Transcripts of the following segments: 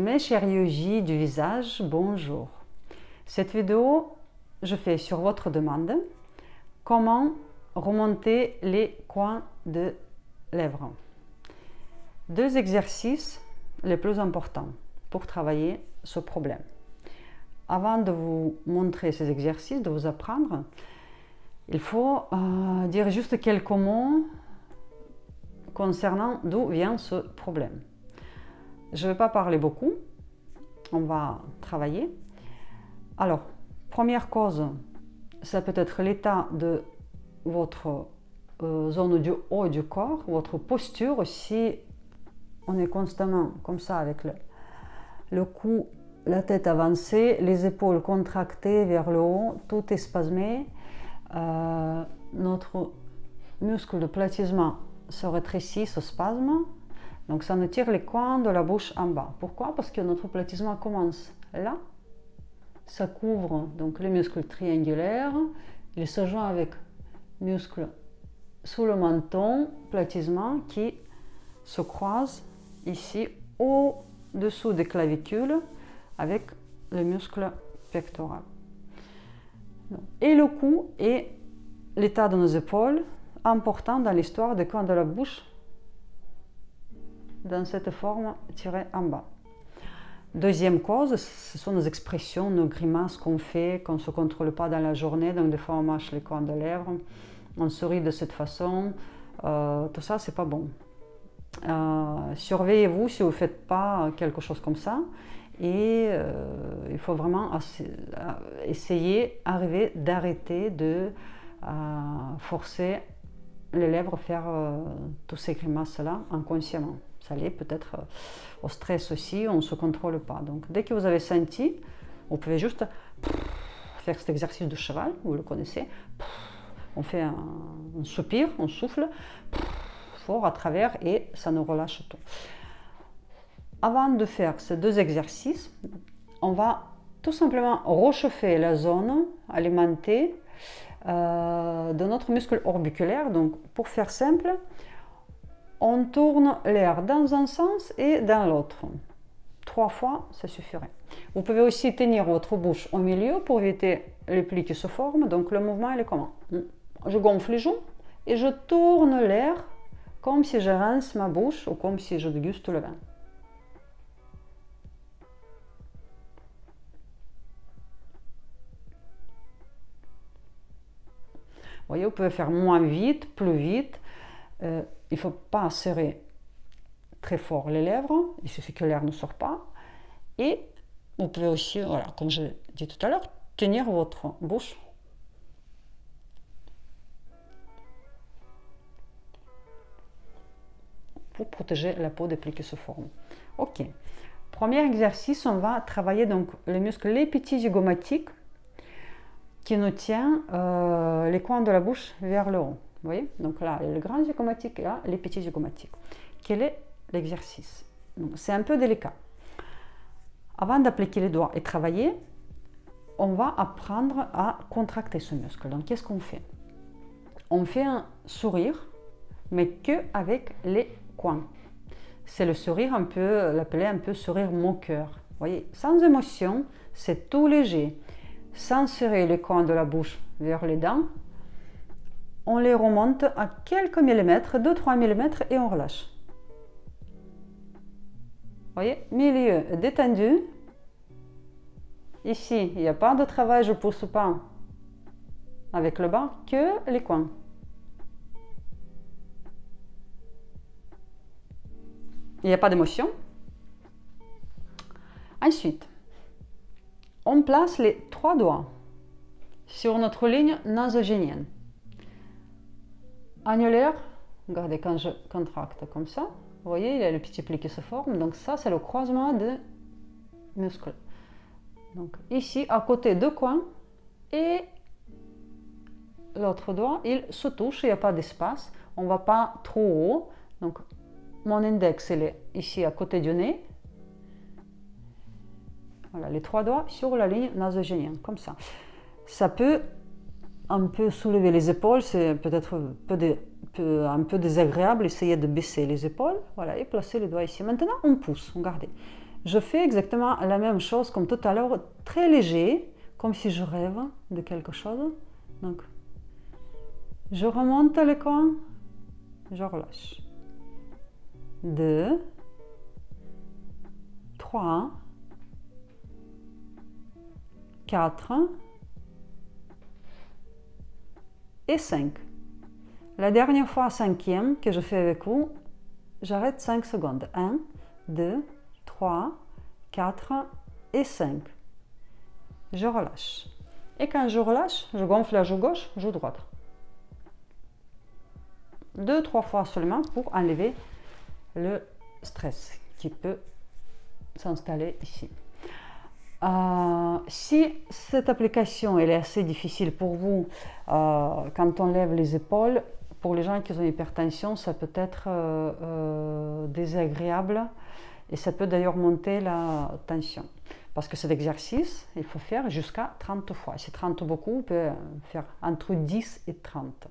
Mes chers yogis du visage, bonjour. Cette vidéo, je fais sur votre demande comment remonter les coins de lèvres. Deux exercices les plus importants pour travailler ce problème. Avant de vous montrer ces exercices, de vous apprendre, il faut dire juste quelques mots concernant d'où vient ce problème. Je ne vais pas parler beaucoup, on va travailler. Alors, première cause, ça peut être l'état de votre zone du haut du corps, votre posture. Si on est constamment comme ça avec le cou, la tête avancée, les épaules contractées vers le haut, tout est spasmé, notre muscle de platysma se rétrécit, se spasme, donc ça nous tire les coins de la bouche en bas. Pourquoi? Parce que notre platysma commence là, ça couvre donc les muscles triangulaires, il se joint avec muscles sous le menton, platysma, qui se croise ici au-dessous des clavicules avec le muscle pectoral. Et le cou est l'état de nos épaules, important dans l'histoire des coins de la bouche, dans cette forme tirée en bas. Deuxième cause, ce sont nos expressions, nos grimaces qu'on fait, qu'on ne se contrôle pas dans la journée. Donc des fois on mâche les coins de lèvres, on sourit de cette façon. Tout ça, c'est pas bon. Surveillez-vous si vous ne faites pas quelque chose comme ça. Et il faut vraiment essayer, arriver d'arrêter de forcer les lèvres à faire tous ces grimaces-là inconsciemment. Ça l'est peut-être au stress aussi, on ne se contrôle pas. Donc dès que vous avez senti, vous pouvez juste faire cet exercice de cheval, vous le connaissez. On fait un soupir, on souffle fort à travers et ça nous relâche tout. Avant de faire ces deux exercices, on va tout simplement réchauffer la zone alimentée de notre muscle orbiculaire. Donc pour faire simple, on tourne l'air dans un sens et dans l'autre. 3 fois, ça suffirait. Vous pouvez aussi tenir votre bouche au milieu pour éviter les plis qui se forment. Donc le mouvement, il est comment? Je gonfle les joues et je tourne l'air comme si je rince ma bouche ou comme si je déguste le vin. Vous voyez, vous pouvez faire moins vite, plus vite. Il ne faut pas serrer très fort les lèvres, il suffit que l'air ne sorte pas. Et vous pouvez aussi, voilà, comme je l'ai dit tout à l'heure, tenir votre bouche pour protéger la peau des plis qui se forment. Ok. Premier exercice, on va travailler donc les muscles épizygomatiques qui nous tient les coins de la bouche vers le haut. Vous voyez? Donc là, il y a le grand zygomatique et là, l'épizygomatiques. Quel est l'exercice? C'est un peu délicat. Avant d'appliquer les doigts et travailler, on va apprendre à contracter ce muscle. Donc, qu'est-ce qu'on fait? On fait un sourire, mais que avec les coins. C'est le sourire, on peut l'appeler un peu sourire moqueur. Vous voyez? Sans émotion, c'est tout léger. Sans serrer les coins de la bouche vers les dents, on les remonte à quelques millimètres, 2-3 mm et on relâche. Vous voyez, milieu détendu. Ici, il n'y a pas de travail, je ne pousse pas avec le bas, que les coins. Il n'y a pas d'émotion. Ensuite, on place les 3 doigts sur notre ligne nasogénienne. Annulaire, regardez quand je contracte comme ça, vous voyez, il y a le petit pli qui se forme, donc ça c'est le croisement des muscles. Donc ici, à côté de coins, et l'autre doigt, il se touche, il n'y a pas d'espace, on ne va pas trop haut, donc mon index il est ici à côté du nez. Voilà, les 3 doigts sur la ligne nasogénienne, comme ça. Ça peut un peu soulever les épaules, c'est peut-être un peu désagréable, essayez de baisser les épaules, voilà, et placer les doigts ici. Maintenant, on pousse, regardez. je fais exactement la même chose comme tout à l'heure, très léger, comme si je rêve de quelque chose. Donc, je remonte les coins, je relâche. 2, 3, 4 et 5. La dernière fois, cinquième, que je fais avec vous, j'arrête 5 secondes. 1, 2, 3, 4 et 5. Je relâche. Et quand je relâche, je gonfle la joue gauche, joue droite. 2-3 fois seulement pour enlever le stress qui peut s'installer ici. Si cette application elle est assez difficile pour vous, quand on lève les épaules, pour les gens qui ont une hypertension, ça peut être désagréable et ça peut d'ailleurs monter la tension. Parce que cet exercice, il faut faire jusqu'à 30 fois. Si 30 beaucoup, on peut faire entre 10 et 30.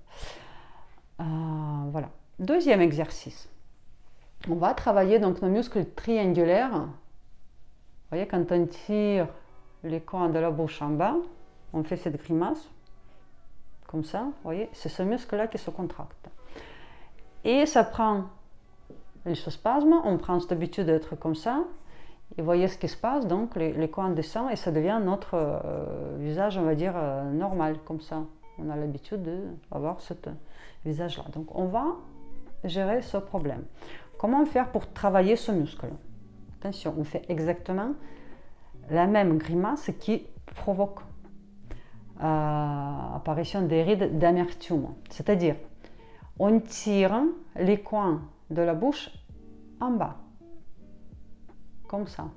Voilà. Deuxième exercice. On va travailler donc nos muscles triangulaires. Vous voyez, quand on tire les coins de la bouche en bas, on fait cette grimace. Comme ça, vous voyez, c'est ce muscle-là qui se contracte. Et ça prend l'isospasme, on prend cette habitude d'être comme ça. Et voyez ce qui se passe, donc les coins descendent et ça devient notre visage, on va dire, normal, comme ça. On a l'habitude d'avoir ce visage-là. Donc on va gérer ce problème. Comment faire pour travailler ce muscle? Attention, on fait exactement la même grimace qui provoque l'apparition des rides d'amertume. C'est-à-dire, on tire les coins de la bouche en bas. Comme ça.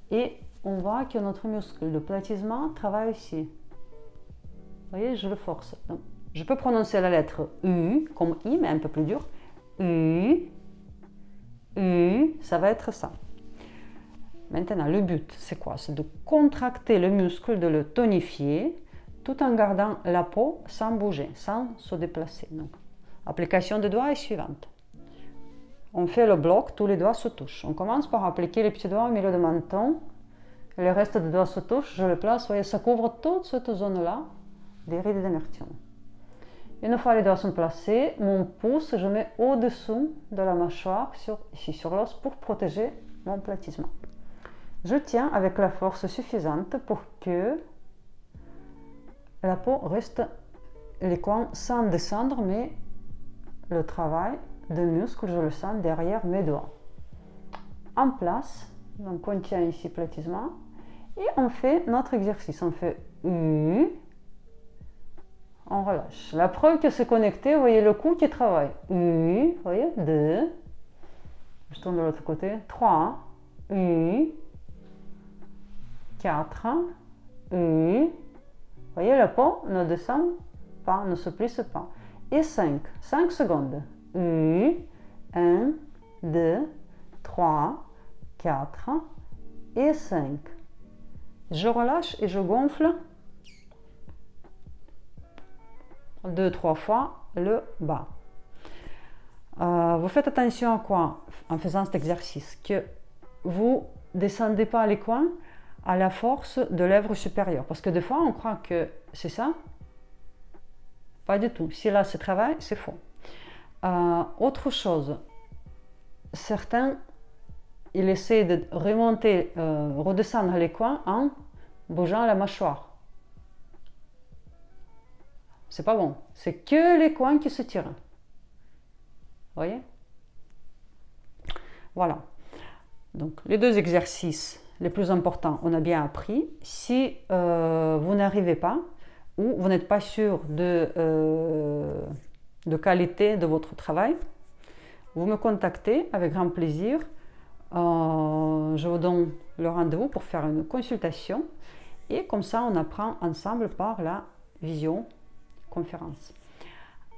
Et on voit que notre muscle de platissement travaille ici. Vous voyez, je le force. Donc, je peux prononcer la lettre U, comme I, mais un peu plus dur. U, U, ça va être ça. Maintenant, le but, c'est quoi? C'est de contracter le muscle, de le tonifier, tout en gardant la peau sans bouger, sans se déplacer. Donc, application des doigts est suivante. On fait le bloc, tous les doigts se touchent. On commence par appliquer les petits doigts au milieu du menton. Le reste des doigts se touchent. Je le place, vous voyez, ça couvre toute cette zone-là des rides d'amertume. Une fois les doigts sont placés, mon pouce, je mets au-dessous de la mâchoire, ici sur l'os, pour protéger mon platissement. Je tiens avec la force suffisante pour que la peau reste les coins sans descendre, mais le travail de muscle, je le sens derrière mes doigts. En place, donc on tient ici platissement et on fait notre exercice. On fait U, on relâche. La preuve que c'est connecté, vous voyez le cou qui travaille. U, vous voyez, 2, je tourne de l'autre côté, 3, U, 4, U, vous voyez la peau ne descend pas, ne se plisse pas. Et 5 secondes. U, 1, 2, 3, 4 et 5. Je relâche et je gonfle 2-3 fois le bas. Vous faites attention à quoi en faisant cet exercice? Que vous ne descendez pas les coins à la force de lèvres supérieures. Parce que des fois, on croit que c'est ça. Pas du tout. Si là, c'est travail, c'est faux. Autre chose, certains, ils essaient de remonter, redescendre les coins en bougeant la mâchoire. C'est pas bon. C'est que les coins qui se tirent. Vous voyez? Voilà. Donc, les deux exercices les plus importants, on a bien appris. Si vous n'arrivez pas ou vous n'êtes pas sûr de qualité de votre travail, vous me contactez avec grand plaisir. Je vous donne le rendez-vous pour faire une consultation et comme ça on apprend ensemble par la visioconférence.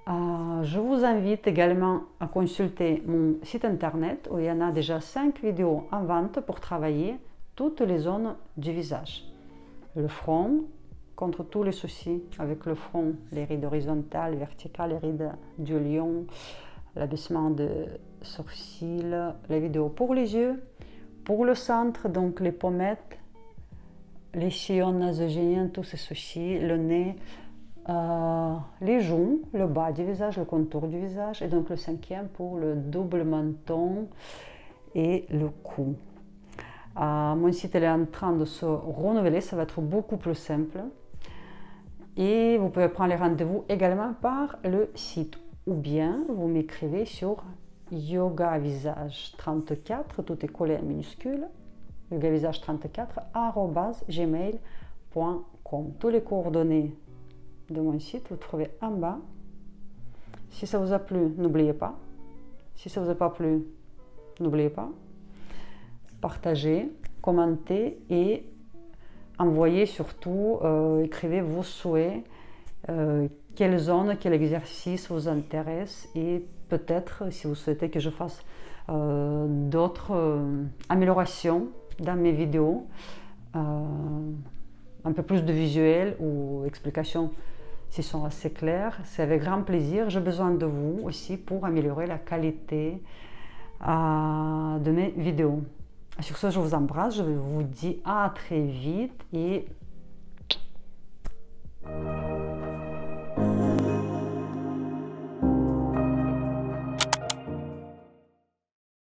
Je vous invite également à consulter mon site internet où il y en a déjà 5 vidéos en vente pour travailler toutes les zones du visage. Le front, contre tous les soucis avec le front, les rides horizontales, verticales, les rides du lion, l'abaissement de sourcils, la vidéo pour les yeux, pour le centre, donc les pommettes, les sillons nasogéniens, tous ces soucis, le nez, les joues, le bas du visage, le contour du visage, et donc le 5e pour le double menton et le cou. Mon site est en train de se renouveler, ça va être beaucoup plus simple. Et vous pouvez prendre les rendez-vous également par le site ou bien vous m'écrivez sur yogavisage34, tout est collé en minuscule, yogavisage34@gmail.com. Tous les coordonnées de mon site vous trouvez en bas. Si ça vous a plu, n'oubliez pas. Si ça vous a pas plu, n'oubliez pas. Partagez, commentez et envoyez surtout, écrivez vos souhaits, quelle zone, quel exercice vous intéresse et peut-être si vous souhaitez que je fasse d'autres améliorations dans mes vidéos, un peu plus de visuels ou explications s'ils sont assez clairs, c'est avec grand plaisir. J'ai besoin de vous aussi pour améliorer la qualité de mes vidéos. Sur ce, je vous embrasse, je vous dis à très vite et